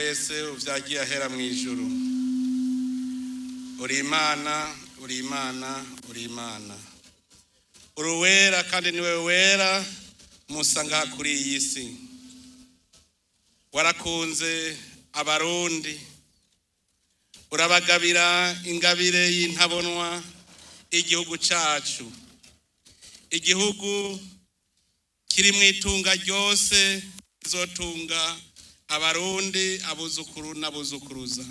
twese uvyagiye ahera mwijuru. Uri Imana, uri Imana, uri Imana. Uruwera kandi niwe wera musanga kuri iyi si. Warakunze abarundi. Urabagabira ingabire y'intabonwa igihugu cacu. Igihugu kiri mwitunga ryose izotunga abarundi abuzukuru n'abuzukuruza.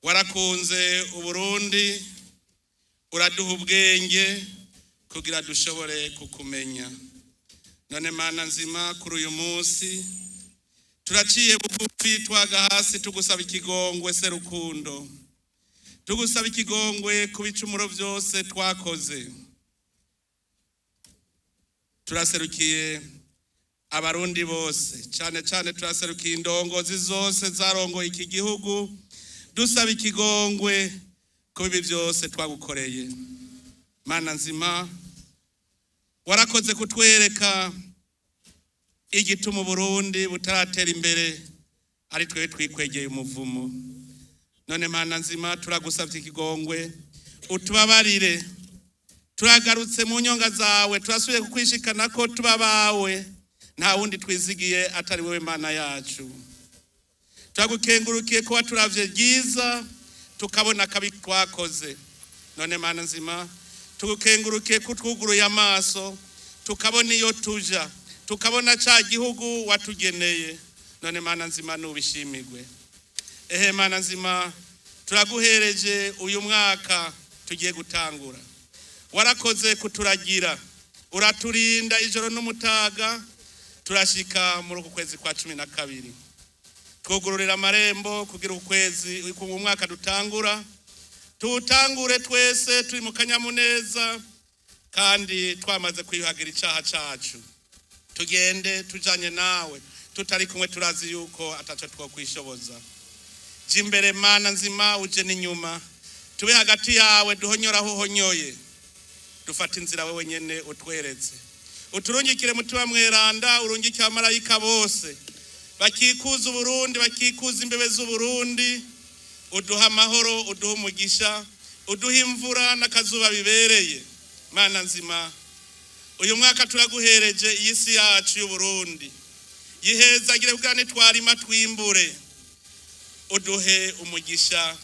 Warakunze uburundi, uraduha ubwenge kugira dushobore kukumenya. None Mana nzima kuri uyu munsi turaciye bugufi twaga hasi tugusaba ikigongwe se rukundo. Tugusaba ikigongwe ku bicumuro byose twakoze. Turaserukiye abarundi bose, cyane cyane turaserukiye indongozi zose zarongoye iki gihugu, dusaba ikigongwe ku bibi byose twagukoreye. Mana nzima, warakoze kutwereka igituma Burundi butaratera imbere ari twe twikwegeye umuvumo. None Mana nzima, turagusabye ikigongwe utubabarire. Turagarutse mu nyonga zawe, turasubiye kukwishikana ko tubabawe, nta wundi twizigiye atari wewe Mana yacu. Turagukengurukiye ko waturavye byiza tukabona kabi twakoze. None Mana nzima, tugukengurukiye kutwuguruye amaso tukabona iyo tuja, tukabona ca gihugu watugeneye. None Mana nzima, nubishimigwe. Mana nzima, turaguhereje uyu mwaka tugiye gutangura. Warakoze kuturagira, uraturinda ijoro n'umutaga, turashika muri uku kwezi kwa 12. Twugururira amarembo kugira ukwezi ku mwaka dutangura. Tutangure twese turi mu kanyamuneza kandi twamaze kwiyuhagira icaha cacu. Tugende tujanye nawe, tutari kumwe turazi yuko ataco twokwishoboza. Jimbere Mana nzima, uje n'inyuma, tube hagati yawe duhonyora ho honyoye. Dufata inzira wewe nyene utweretse. Uturungikire mutima mweranda, urungikire amarayika bose bakikuza Burundi, bakikuza imbebe z'Uburundi. Uduha amahoro, uduha umugisha, uduha imvura n'akazuba bibereye. Mana nzima, uyu mwaka turaguhereje iyi si yacu y'Uburundi. Yihezagire bwane twarima twimbure. Uduhe umugisha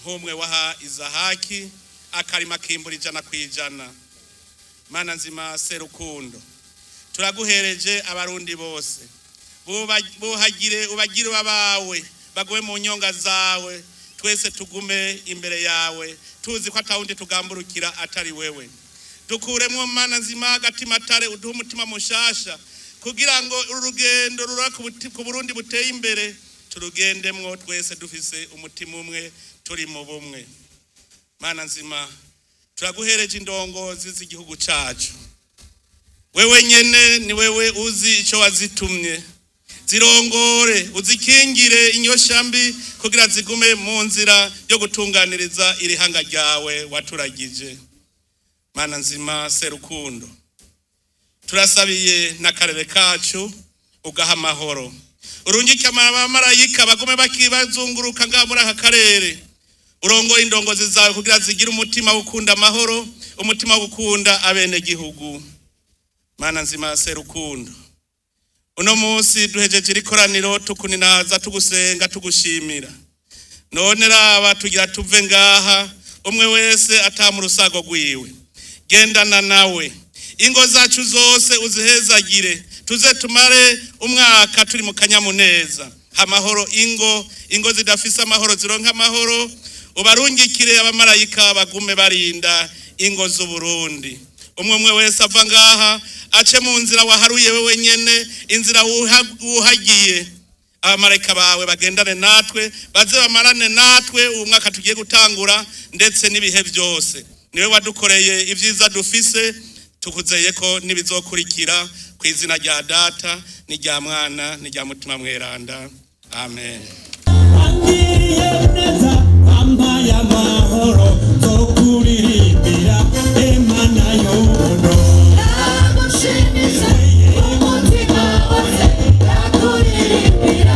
nk'umwe waha Izahaki akarima kimbura 100%. Mana nzima serukundo, turaguhereje abarundi bose. Buhagire ubagire babawe, bagwe mu nyonga zawe, twese tugume imbere yawe, tuzi ko atawundi tugamburukira atari wewe. Dukuremwo Mana nzima agatima tare, uduhe umutima mushasha kugira ngo urugendo rura ku Burundi buteye imbere turugendemwo twese dufise umutima umwe, turi mu bumwe. Mana nzima, turaguhereje indongozi z'igihugu cacu. Wewe nyene ni wewe uzi ico wazitumye. Zirongore, uzikingire inyoshambi kugira zigume mu nzira yo gutunganiriza iri hanga ryawe waturagije. Mana nzima serukundo, turasabiye n'akarere kacu ugaha amahoro. Urungike abamarayika bagume bakibazunguruka ngaha muri aka karere. Urongoye indongozi zawe kugira zigira umutima gukunda amahoro, umutima gukunda abene gihugu. Mana nzima serukundo, uno munsi duhejeje ikoraniro tukuninaza tugusenga tugushimira. None raba tugira tuve ngaha umwe wese atamu rusago rwiwe. Gendana nawe, ingo zacu zose uzihezagire, tuze tumare umwaka turi mu kanyamuneza. Amahoro ingo zidafise amahoro zironka amahoro. Ubarungikire abamarayika bagume barinda ingo z'Uburundi. Umwe wese ava ngaha ace mu nzira waharuye wewe nyene, inzira uhagiye. Abamarayika bawe bagendane natwe, baze bamarane natwe uyu mwaka tugiye gutangura ndetse n'ibihe byose. Niwe wadukoreye ivyiza dufise, tukuzeye ko nibizokurikira ku izina rya Data n'irya Mwana n'irya Mutima Mweranda. Amen. Amaya mahoro tokuririmbira Imana yono. Nagushimiza umutima wose, nakuririmbira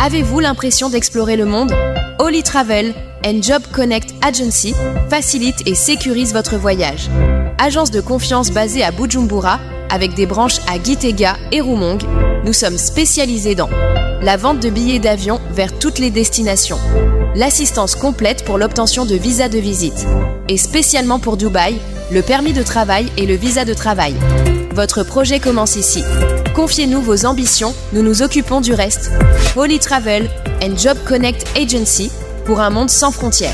Avez-vous l'impression d'explorer le monde? Holy Travel and Job Connect Agency facilite et sécurise votre voyage. Agence de confiance basée à Bujumbura, avec des branches à Gitega et Rumonge, nous sommes spécialisés dans la vente de billets d'avion vers toutes les destinations, l'assistance complète pour l'obtention de visa de visite, et spécialement pour Dubaï, le permis de travail et le visa de travail. Votre projet commence ici. Confiez-nous vos ambitions, nous nous occupons du reste. Holy Travel and Job Connect Agency pour un monde sans frontières.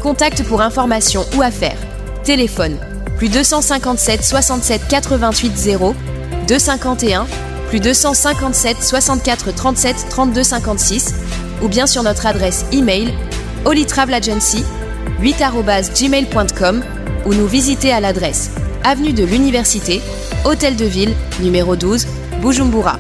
Contact pour informations ou affaires. Téléphone plus 257 67 88 0 251 plus 257 64 37 32 56 ou bien sur notre adresse e-mail holytravelagency8@gmail.com ou nous visiter à l'adresse Avenue de l'Université, Hôtel de Ville, numéro 12, Bujumbura.